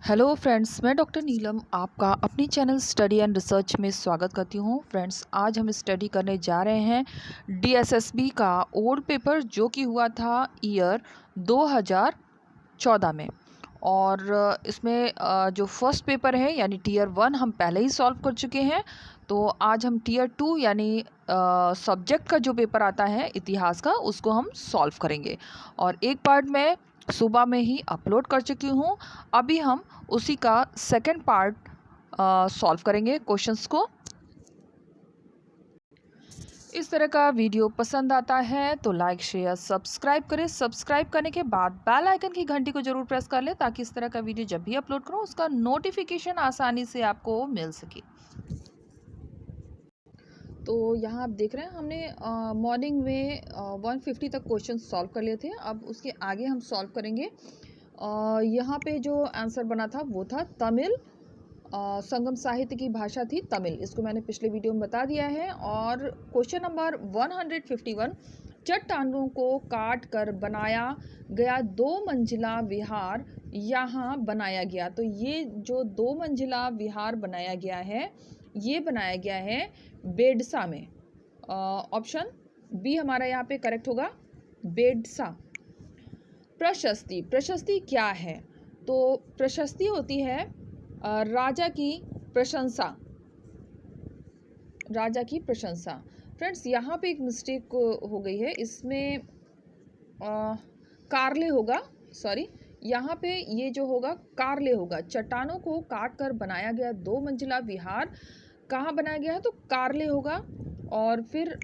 Hello friends, मैं doctor नीलम आपका अपनी चैनल स्टडी एंड रिसर्च में स्वागत करती हूँ। फ्रेंड्स, आज हम स्टडी करने जा रहे हैं डीएसएसबी का ओल्ड पेपर जो कि हुआ था ईयर 2014 में। और इसमें जो फर्स्ट पेपर है यानी टीयर 1 हम पहले ही सॉल्व कर चुके हैं। तो आज हम टीयर 2 यानी सब्जेक्ट का जो पेपर आता है इतिहास का, उसको हम सॉल्व करेंगे। और एक पार्ट मैं सुबह में ही अपलोड कर चुकी हूँ। अभी हम उसी का सेकंड पार्ट सॉल्व करेंगे क्वेश्चंस को। इस तरह का वीडियो पसंद आता है तो लाइक शेयर सब्सक्राइब करें। सब्सक्राइब करने के बाद बेल आइकन की घंटी को जरूर प्रेस कर लें ताकि इस तरह का वीडियो जब भी अपलोड करूं उसका नोटिफिकेशन आसानी से आपको मिल सके। तो यहाँ आप देख रहे हैं हमने मॉर्निंग में 150 तक क्वेश्चन सॉल्व कर लिए थे। अब उसके आगे हम सॉल्व करेंगे। यहाँ पे जो आंसर बना था वो था तमिल। संगम साहित्य की भाषा थी तमिल, इसको मैंने पिछले वीडियो में बता दिया है। और क्वेश्चन नंबर 151, चट्टानों को काट कर बनाया गया 2 मंजिला विहार यहाँ बनाया गया। तो ये जो 2 मंजिला विहार बनाया गया है, ये बनाया गया है बेडसा में। ऑप्शन बी हमारा यहाँ पे करेक्ट होगा, बेडसा। प्रशस्ति, प्रशस्ति क्या है? तो प्रशस्ति होती है राजा की प्रशंसा, राजा की प्रशंसा। फ्रेंड्स, यहाँ पे एक मिस्टेक हो गई है, इसमें कारले होगा, सॉरी, यहाँ पे ये जो होगा कारले होगा। चट्टानों को काट कर बनाया गया 2 मंजिला विहार कहाँ बनाया गया है? तो कारले होगा। और फिर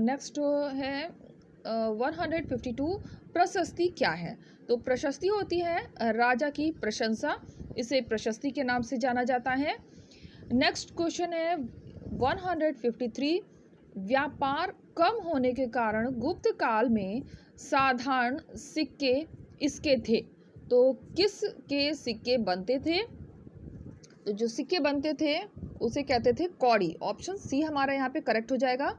नेक्स्ट है 152, प्रशस्ति क्या है? तो प्रशस्ति होती है राजा की प्रशंसा, इसे प्रशस्ति के नाम से जाना जाता है। नेक्स्ट क्वेश्चन है 153, व्यापार कम होने के कारण गुप्त काल में साधारण सिक्के इसके थे। तो किस के सिक्के बनते थे? तो जो सिक्के बनते थे उसे कहते थे कौड़ी। ऑप्शन सी हमारा यहाँ पे करेक्ट हो जाएगा।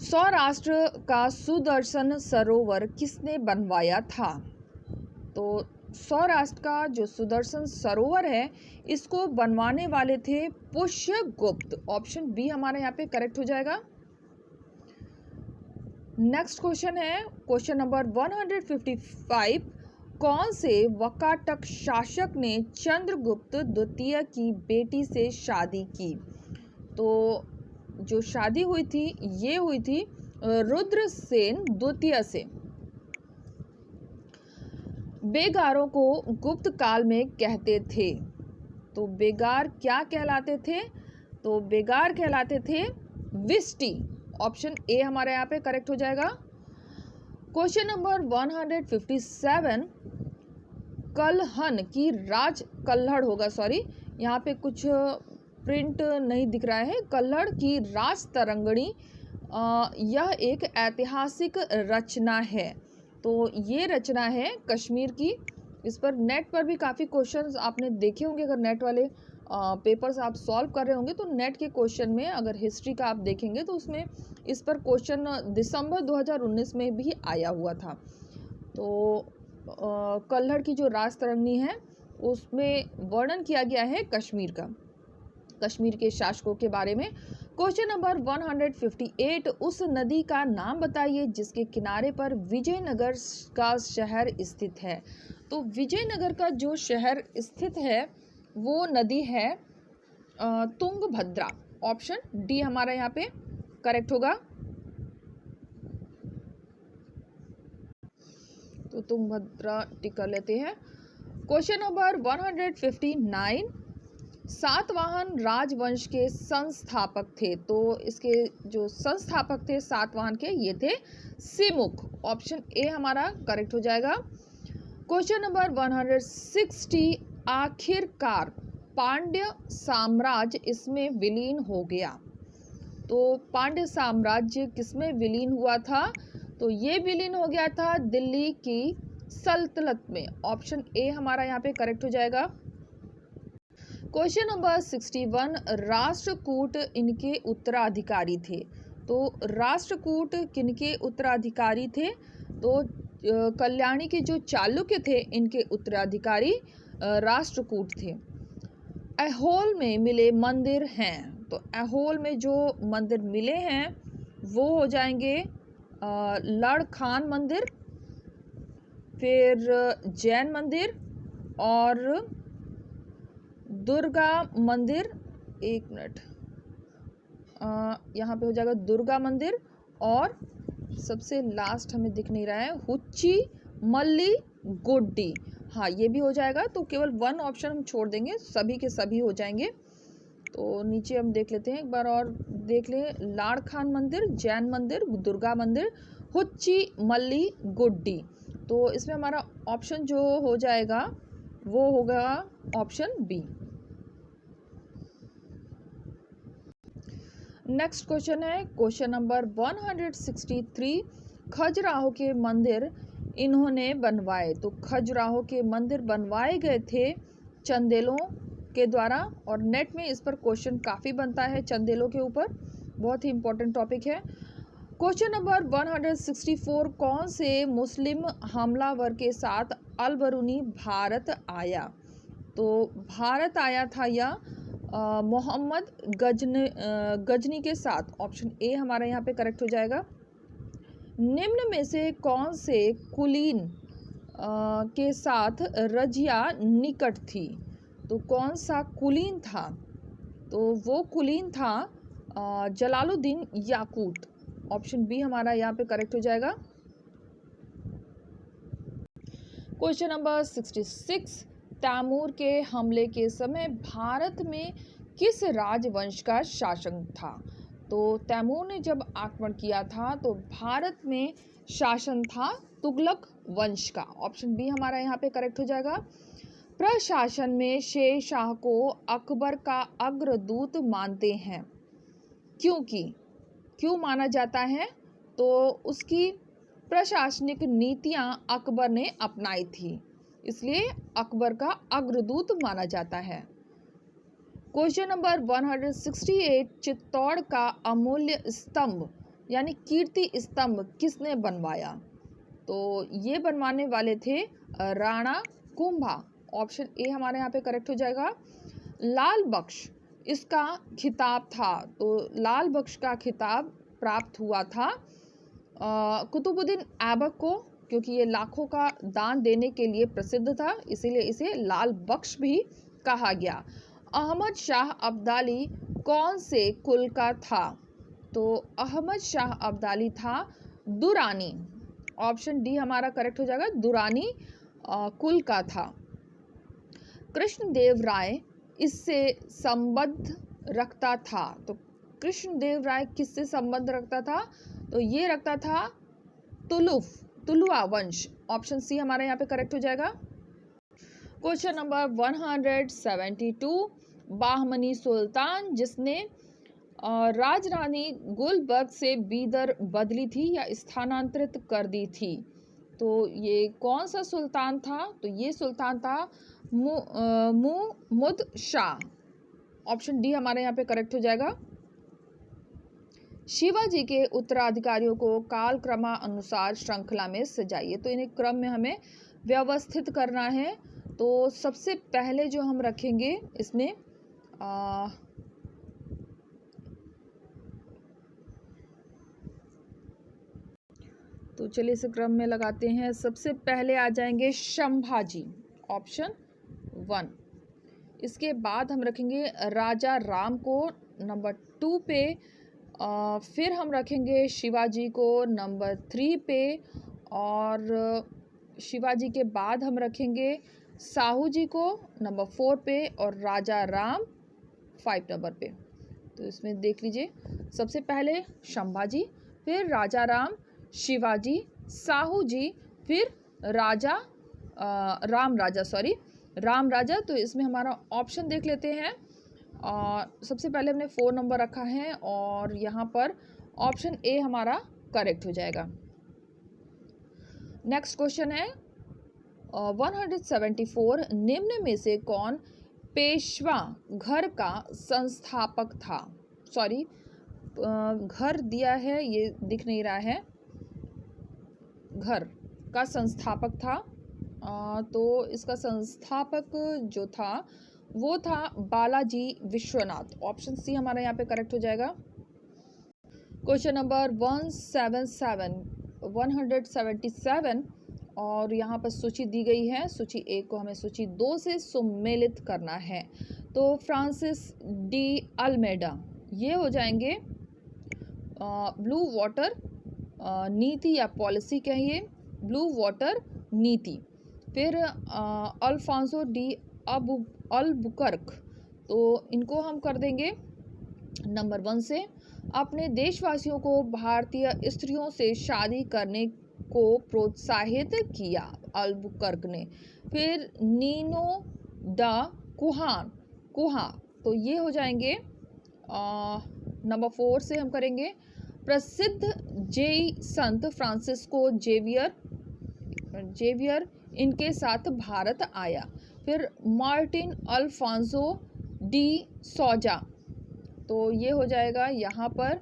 सौराष्ट्र का सुदर्शन सरोवर किसने बनवाया था? तो सौराष्ट्र का जो सुदर्शन सरोवर है इसको बनवाने वाले थे पुष्यगुप्त। ऑप्शन बी हमारे यहाँ पे करेक्ट हो जाएगा। नेक्स्ट क्वेश्चन है क्वेश्चन नंबर 155, कौन से वकाटक शासक ने चंद्रगुप्त द्वितीय की बेटी से शादी की? तो जो शादी हुई थी ये हुई थी रुद्रसेन द्वितीय से। बेगारों को गुप्त काल में कहते थे, तो बेगार क्या कहलाते थे? तो बेगार कहलाते थे विष्टि। ऑप्शन ए हमारे यहाँ पे करेक्ट हो जाएगा। क्वेश्चन नंबर 157, कलहन की राज कल्हड़ होगा, सॉरी यहाँ पे कुछ प्रिंट नहीं दिख रहा है। कल्हड़ की राज तरंगणी, यह एक ऐतिहासिक रचना है। तो ये रचना है कश्मीर की। इस पर नेट पर भी काफ़ी क्वेश्चंस आपने देखे होंगे। अगर नेट वाले पेपर्स आप सॉल्व कर रहे होंगे तो नेट के क्वेश्चन में अगर हिस्ट्री का आप देखेंगे तो उसमें इस पर क्वेश्चन दिसंबर 2019 में भी आया हुआ था। तो कल्हड़ की जो राज तरंगनी है उसमें वर्णन किया गया है कश्मीर का, कश्मीर के शासकों के बारे में। क्वेश्चन नंबर 158, उस नदी का नाम बताइए जिसके किनारे पर विजयनगर का शहर स्थित है। तो विजयनगर का जो शहर स्थित है वो नदी है तुंगभद्रा। ऑप्शन डी हमारा यहाँ पे करेक्ट होगा। तो तुंगभद्रा टिक कर लेते हैं। क्वेश्चन नंबर 159, सातवाहन राजवंश के संस्थापक थे। तो इसके जो संस्थापक थे सातवाहन के, ये थे सिमुक। ऑप्शन ए हमारा करेक्ट हो जाएगा। क्वेश्चन नंबर 160, आखिरकार पांड्य साम्राज्य इसमें विलीन हो गया। तो पांड्य साम्राज्य किसमें विलीन हुआ था? तो ये विलीन हो गया था दिल्ली की सल्तनत में। ऑप्शन ए हमारा यहाँ पे करेक्ट हो जाएगा। क्वेश्चन नंबर 61, राष्ट्रकूट इनके उत्तराधिकारी थे। तो राष्ट्रकूट किनके उत्तराधिकारी थे? तो कल्याणी के जो चालुक्य थे इनके उत्तराधिकारी राष्ट्रकूट थे। ऐहोल में मिले मंदिर हैं, तो ऐहोल में जो मंदिर मिले हैं वो हो जाएंगे लड़खान मंदिर, फिर जैन मंदिर और दुर्गा मंदिर। एक मिनट, यहाँ पे हो जाएगा दुर्गा मंदिर, और सबसे लास्ट हमें दिख नहीं रहा है, हुच्ची मल्ली गुड्डी। हाँ, ये भी हो जाएगा, तो केवल वन ऑप्शन हम छोड़ देंगे, सभी के सभी हो जाएंगे। तो नीचे हम देख लेते हैं, एक बार और देख लें, लाड़खान मंदिर, जैन मंदिर, दुर्गा मंदिर, हुच्ची मल्ली गुड्डी। तो इसमें हमारा ऑप्शन जो हो जाएगा वो होगा ऑप्शन बी। नेक्स्ट क्वेश्चन है क्वेश्चन नंबर 163। खजुराहो के मंदिर इन्होंने बनवाए। तो खजुराहो के मंदिर बनवाए गए थे चंदेलों के द्वारा, और नेट में इस पर क्वेश्चन काफ़ी बनता है चंदेलों के ऊपर, बहुत ही इंपॉर्टेंट टॉपिक है। क्वेश्चन नंबर 164, कौन से मुस्लिम हमलावर के साथ अल बरूनी भारत आया? तो भारत आया था या मोहम्मद गजनी के साथ। ऑप्शन ए हमारा यहाँ पे करेक्ट हो जाएगा। निम्न में से कौन से कुलीन के साथ रजिया निकट थी? तो कौन सा कुलीन था? तो वो कुलीन था जलालुद्दीन याकूत। ऑप्शन बी हमारा यहाँ पे करेक्ट हो जाएगा। क्वेश्चन नंबर 66, तैमूर के हमले के समय भारत में किस राजवंश का शासन था? तो तैमूर ने जब आक्रमण किया था तो भारत में शासन था तुगलक वंश का। ऑप्शन बी हमारा यहाँ पे करेक्ट हो जाएगा। प्रशासन में शेर शाह को अकबर का अग्रदूत मानते हैं, क्यों माना जाता है? तो उसकी प्रशासनिक नीतियां अकबर ने अपनाई थी, इसलिए अकबर का अग्रदूत माना जाता है। क्वेश्चन नंबर 168, चित्तौड़ का अमूल्य स्तंभ यानी कीर्ति स्तंभ किसने बनवाया? तो ये बनवाने वाले थे राणा कुंभा। ऑप्शन ए हमारे यहाँ पे करेक्ट हो जाएगा। लाल बख्श इसका खिताब था, तो लाल बख्श का खिताब प्राप्त हुआ था कुतुबुद्दीन ऐबक को, क्योंकि ये लाखों का दान देने के लिए प्रसिद्ध था, इसीलिए इसे लाल बख्श भी कहा गया। अहमद शाह अब्दाली कौन से कुल का था? तो अहमद शाह अब्दाली था दुरानी। ऑप्शन डी हमारा करेक्ट हो जाएगा, दुरानी कुल का था। कृष्णदेव राय इससे संबंध रखता था। तो कृष्णदेव राय किससे संबंध रखता था? तो ये रखता था तुलुआ वंश। ऑप्शन सी हमारे यहाँ पे करेक्ट हो जाएगा। क्वेश्चन नंबर 172, बाहमनी सुल्तान जिसने राजरानी गुलबर्ग से बीदर बदली थी या स्थानांतरित कर दी थी, तो ये कौन सा सुल्तान था? तो ये सुल्तान था मुहम्मद शाह। ऑप्शन डी हमारे यहाँ पे करेक्ट हो जाएगा। शिवाजी के उत्तराधिकारियों को काल क्रमानुसार श्रृंखला में सजाइए। तो इन्हें क्रम में हमें व्यवस्थित करना है। तो सबसे पहले जो हम रखेंगे इसमें तो चलिए इसे क्रम में लगाते हैं। सबसे पहले आ जाएंगे संभाजी, ऑप्शन 1। इसके बाद हम रखेंगे राजा राम को नंबर 2 पे, फिर हम रखेंगे शिवाजी को नंबर 3 पे, और शिवाजी के बाद हम रखेंगे साहू जी को नंबर 4 पे, और राजा राम 5 नंबर पे। तो इसमें देख लीजिए, सबसे पहले संभाजी, फिर राजा राम, शिवाजी, साहू जी, फिर राम राजा। तो इसमें हमारा ऑप्शन देख लेते हैं। सबसे पहले हमने 4 नंबर रखा है, और यहाँ पर ऑप्शन ए हमारा करेक्ट हो जाएगा। नेक्स्ट क्वेश्चन है 174, निम्न में से कौन पेशवा घर का संस्थापक था? सॉरी, घर दिया है, ये दिख नहीं रहा है। घर का संस्थापक था। तो इसका संस्थापक जो था वो था बालाजी विश्वनाथ। ऑप्शन सी हमारा यहाँ पे करेक्ट हो जाएगा। क्वेश्चन नंबर 177 और यहाँ पर सूची दी गई है। सूची 1 को हमें सूची 2 से सुमेलित करना है। तो फ्रांसिस डी अल्मेडा ये हो जाएंगे ब्लू वाटर नीति या पॉलिसी कहिए, ब्लू वाटर नीति। फिर अल्फांसो डी अल्बुकर्क, तो इनको हम कर देंगे नंबर 1 से। अपने देशवासियों को भारतीय स्त्रियों से शादी करने को प्रोत्साहित किया, अल्बुकर्क ने। फिर नीनो द कुहा, तो ये हो जाएंगे नंबर 4 से हम करेंगे प्रसिद्ध जेई संत फ्रांसिस्को जेवियर इनके साथ भारत आया। फिर मार्टिन अल्फांसो डी सोजा, तो ये हो जाएगा यहाँ पर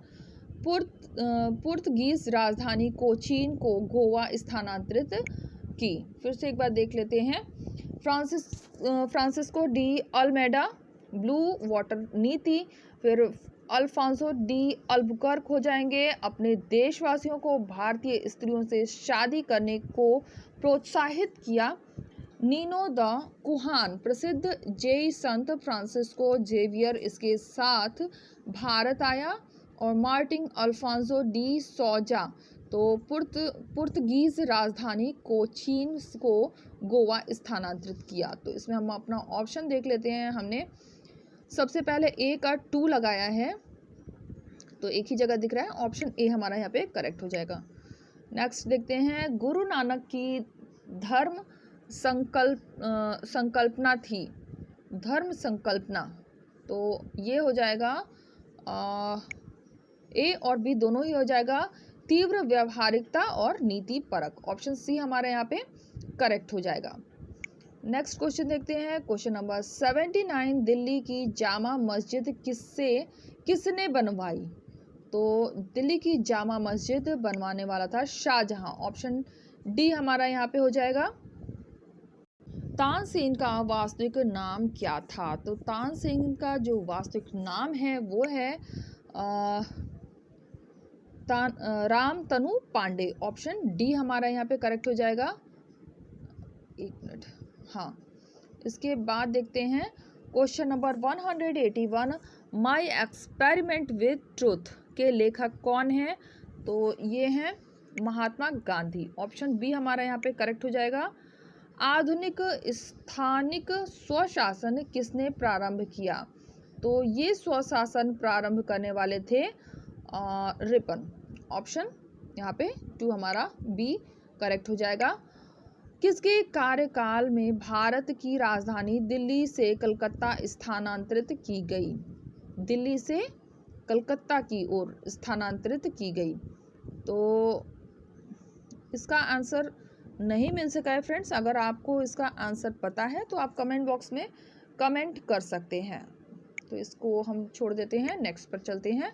पुर्तगीज राजधानी कोचीन को गोवा स्थानांतरित की। फिर से एक बार देख लेते हैं। Francisco de Almeida blue water नीति। फिर अल्फांसो डी अल्बुकर्क हो जाएंगे अपने देशवासियों को भारतीय स्त्रियों से शादी करने को प्रोत्साहित किया। नीनो द कुहान प्रसिद्ध जेई संत फ्रांसिस्को जेवियर इसके साथ भारत आया। और मार्टिन अल्फांसो डी सोजा तो पुर्तगीज राजधानी कोचीन को गोवा स्थानांतरित किया। तो इसमें हम अपना ऑप्शन देख लेते हैं। हमने सबसे पहले ए का 2 लगाया है, तो एक ही जगह दिख रहा है, ऑप्शन ए हमारा यहाँ पे करेक्ट हो जाएगा। नेक्स्ट देखते हैं, गुरु नानक की धर्म संकल्पना थी, धर्म संकल्पना, तो ये हो जाएगा ए और बी दोनों ही हो जाएगा, तीव्र व्यवहारिकता और नीति परक। ऑप्शन सी हमारे यहाँ पे करेक्ट हो जाएगा। नेक्स्ट क्वेश्चन देखते हैं। क्वेश्चन नंबर 79, दिल्ली की जामा मस्जिद किसने बनवाई? तो दिल्ली की जामा मस्जिद बनवाने वाला था शाहजहां। ऑप्शन डी हमारा यहाँ पे हो जाएगा। तानसेन का वास्तविक नाम क्या था? तो तानसेन का जो वास्तविक नाम है वो है रामतनु पांडे। ऑप्शन डी हमारा यहाँ पे करेक्ट हो जाएगा। एक मिनट, हाँ। इसके बाद देखते हैं question number 181, my experiment with truth के लेखक कौन है? तो ये हैं महात्मा गांधी। ऑप्शन बी हमारा यहाँ पे करेक्ट हो जाएगा। आधुनिक स्थानिक स्वशासन किसने प्रारंभ किया? तो ये स्वशासन प्रारंभ करने वाले थे रिपन। ऑप्शन यहाँ पे 2 हमारा बी करेक्ट हो जाएगा। किसके कार्यकाल में भारत की राजधानी दिल्ली से कलकत्ता स्थानांतरित की गई? दिल्ली से कलकत्ता की ओर स्थानांतरित की गई। तो इसका आंसर नहीं मिल सका है फ्रेंड्स। अगर आपको इसका आंसर पता है तो आप कमेंट बॉक्स में कमेंट कर सकते हैं। तो इसको हम छोड़ देते हैं, नेक्स्ट पर चलते हैं।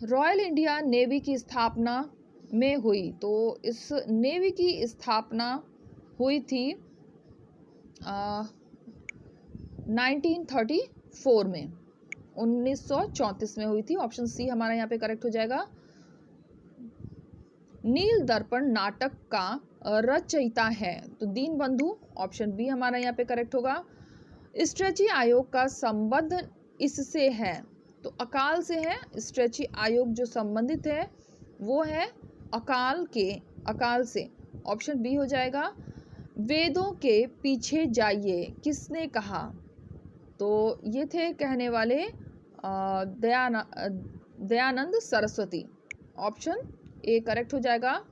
रॉयल इंडिया नेवी की स्थापना में हुई, तो इस नेवी की स्थापना हुई थी 1934 में, 1934 में हुई थी। ऑप्शन सी हमारा यहाँ पे करेक्ट हो जाएगा। नील दर्पण नाटक का रचयिता है, तो दीनबंधु। ऑप्शन बी हमारा यहाँ पे करेक्ट होगा। स्ट्रेची आयोग का संबंध इससे है, तो अकाल से है। स्ट्रेची आयोग जो संबंधित है वो है अकाल से। ऑप्शन बी हो जाएगा। वेदों के पीछे जाइए किसने कहा? तो ये थे कहने वाले Dayanand Saraswati. Option A correct हो जाएगा।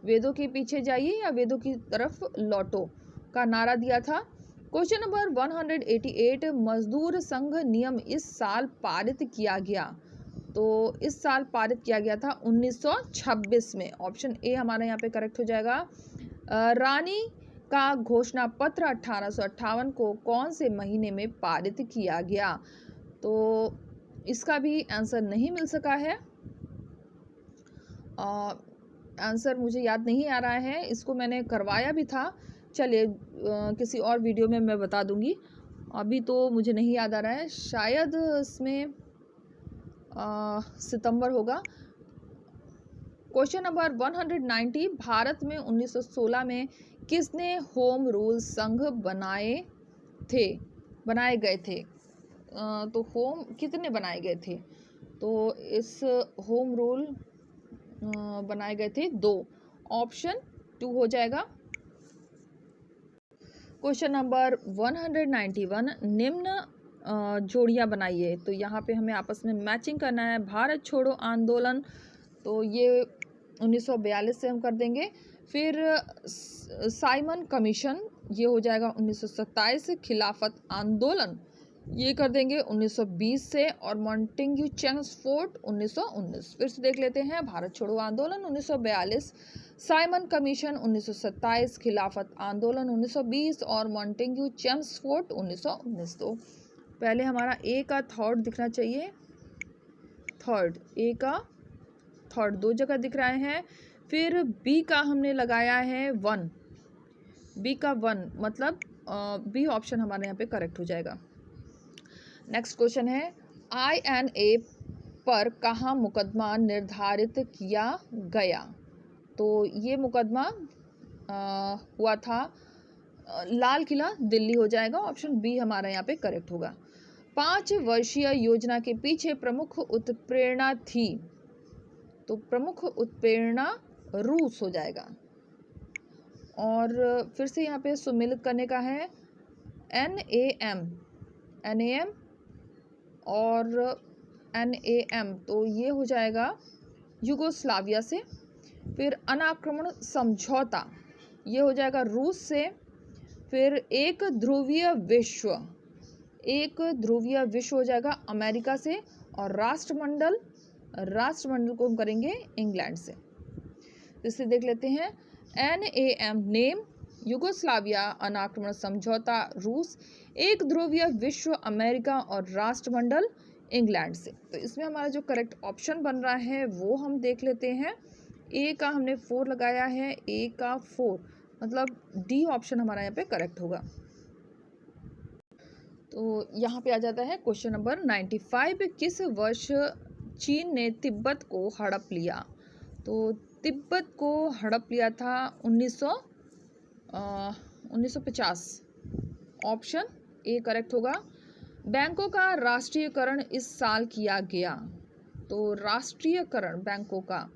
वेदों के पीछे जाइए या वेदों की तरफ लौटो का नारा दिया था। क्वेश्चन नंबर 188, मजदूर संघ नियम इस साल पारित किया गया, तो इस साल पारित किया गया था 1926 में। ऑप्शन ए हमारा यहाँ पे करेक्ट हो जाएगा। रानी का घोषणा पत्र 1858 को कौन से महीने में पारित किया गया? तो इसका भी आंसर नहीं मिल सका है। आंसर मुझे याद नहीं आ रहा है, इसको मैंने करवाया भी था। चलिए किसी और वीडियो में मैं बता दूंगी, अभी तो मुझे नहीं याद आ रहा है। शायद इसमें सितंबर होगा। क्वेश्चन नंबर 190, भारत में 1916 में किसने होम रूल संघ बनाए गए थे? तो होम कितने बनाए गए थे? तो इस होम रूल बनाए गए थे 2। ऑप्शन 2 हो जाएगा। क्वेश्चन नंबर 191, निम्न जोड़ियां बनाइए। तो यहाँ पे हमें आपस में मैचिंग करना है। भारत छोड़ो आंदोलन, तो ये 1942 से हम कर देंगे। फिर साइमन कमीशन, ये हो जाएगा 1927। खिलाफत आंदोलन, ये कर देंगे 1920 से। और मॉन्टेग्यू चेम्सफोर्ड 1919। फिर से देख लेते हैं। भारत छोड़ो आंदोलन 1942, साइमन कमीशन 1927, खिलाफत आंदोलन 1920 और मॉन्टेग्यू चेम्सफोर्ड 1919। तो पहले हमारा ए का थर्ड दिखना चाहिए। ए का थर्ड 2 जगह दिख रहे हैं। फिर बी का हमने लगाया है 1, बी का 1 मतलब बी ऑप्शन हमारे यहाँ पे करेक्ट हो जाएगा। नेक्स्ट क्वेश्चन है, INA पर कहाँ मुकदमा निर्धारित किया गया? तो ये मुकदमा हुआ था लाल किला, दिल्ली हो जाएगा। ऑप्शन बी हमारा यहाँ पे करेक्ट होगा। 5 वर्षीय योजना के पीछे प्रमुख उत्प्रेरणा थी, तो प्रमुख उत्प्रेरणा रूस हो जाएगा। और फिर से यहाँ पे सुमेलित करने का है NAM और NAM, तो ये हो जाएगा युगोस्लाविया से। फिर अनाक्रमण समझौता, ये हो जाएगा रूस से। फिर एक ध्रुवीय विश्व हो जाएगा अमेरिका से। और राष्ट्रमंडल को हम करेंगे इंग्लैंड से। इसे देख लेते हैं। NAM नेम, युगोस्लाविया अनाक्रमण समझौता रूस, एक ध्रुवीय विश्व अमेरिका और राष्ट्रमंडल इंग्लैंड से। तो इसमें हमारा जो करेक्ट ऑप्शन बन रहा है वो हम देख लेते हैं। ए का हमने 4 लगाया है, ए का 4 मतलब डी ऑप्शन हमारा यहाँ पे करेक्ट होगा। तो यहाँ पे आ जाता है क्वेश्चन नंबर 95, किस वर्ष चीन ने तिब्बत को हड़प लिया? तो तिब्बत को हड़प लिया था 1950। ऑप्शन ए करेक्ट होगा। बैंकों का राष्ट्रीयकरण इस साल किया गया। तो राष्ट्रीयकरण बैंकों का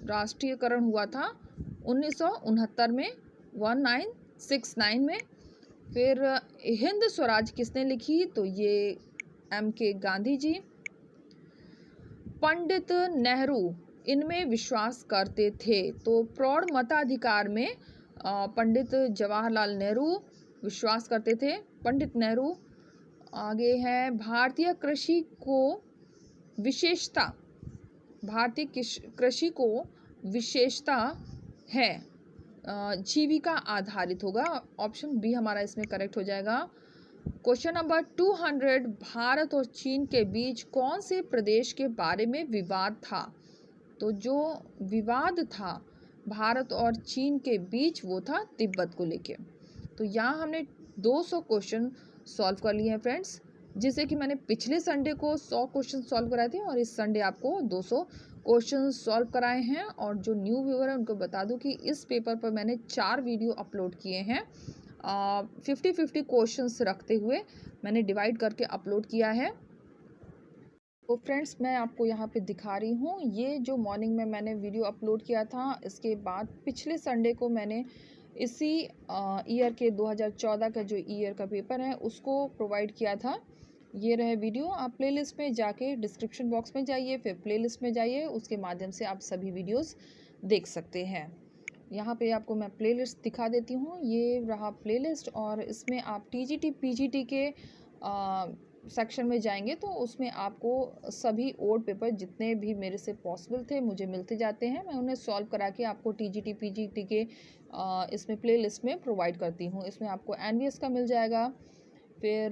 राष्ट्रीयकरण हुआ था 1969 में, 1969 में। फिर हिंद स्वराज किसने लिखी? तो ये MK गांधी जी। पंडित नेहरू इनमें विश्वास करते थे, तो प्रौढ़ मताधिकार में पंडित जवाहरलाल नेहरू विश्वास करते थे, पंडित नेहरू। आगे है भारतीय कृषि को विशेषता है जीविका आधारित होगा। ऑप्शन बी हमारा इसमें करेक्ट हो जाएगा। क्वेश्चन नंबर 200, भारत और चीन के बीच कौन से प्रदेश के बारे में विवाद था? तो जो विवाद था भारत और चीन के बीच वो था तिब्बत को लेके। तो यहाँ हमने 200 क्वेश्चन सॉल्व कर लिए हैं फ्रेंड्स, जिसे कि मैंने पिछले संडे को 100 क्वेश्चन सॉल्व कराए थे और इस संडे आपको 200 क्वेश्चन सॉल्व कराए हैं। और जो न्यू व्यूअर है उनको बता दूं कि इस पेपर पर मैंने 4 वीडियो अपलोड किए हैं। 50-50 क्वेश्चंस रखते हुए मैंने डिवाइड करके अपलोड किया है। तो फ्रेंड्स मैं आपको यहाँ पे दिखा रही हूँ, ये जो मॉर्निंग में मैंने वीडियो अपलोड किया था, इसके बाद पिछले संडे को मैंने इसी ईयर के 2014 का जो ईयर का पेपर है उसको प्रोवाइड किया था। ये रहे वीडियो। आप प्लेलिस्ट में जाके डिस्क्रिप्शन बॉक्स में जाइए, फिर प्लेलिस्ट में जाइए, उसके माध्यम से आप सभी वीडियोस देख सकते हैं। यहाँ पे आपको मैं प्लेलिस्ट दिखा देती हूँ। ये रहा प्लेलिस्ट और इसमें आप TGT PGT के सेक्शन में जाएंगे तो उसमें आपको सभी ओल्ड पेपर जितने भी मेरे से पॉसिबल थे मुझे मिलते जाते हैं, मैं उन्हें सॉल्व करा के आपको TGT PGT के इसमें प्लेलिस्ट में प्रोवाइड करती हूँ। इसमें आपको NVS का मिल जाएगा, फिर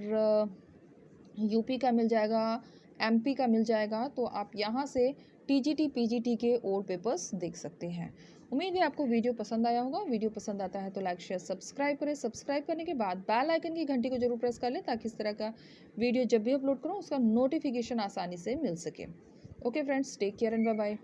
UP का मिल जाएगा, MP का मिल जाएगा। तो आप यहाँ से टीजीटी पीजीटी के ओल्ड पेपर्स देख सकते हैं। उम्मीद है आपको वीडियो पसंद आया होगा। वीडियो पसंद आता है तो लाइक शेयर सब्सक्राइब करें। सब्सक्राइब करने के बाद बेल आइकन की घंटी को जरूर प्रेस कर लें ताकि इस तरह का वीडियो जब भी अपलोड करूँ उसका नोटिफिकेशन आसानी से मिल सके। Okay friends, take care and bye bye.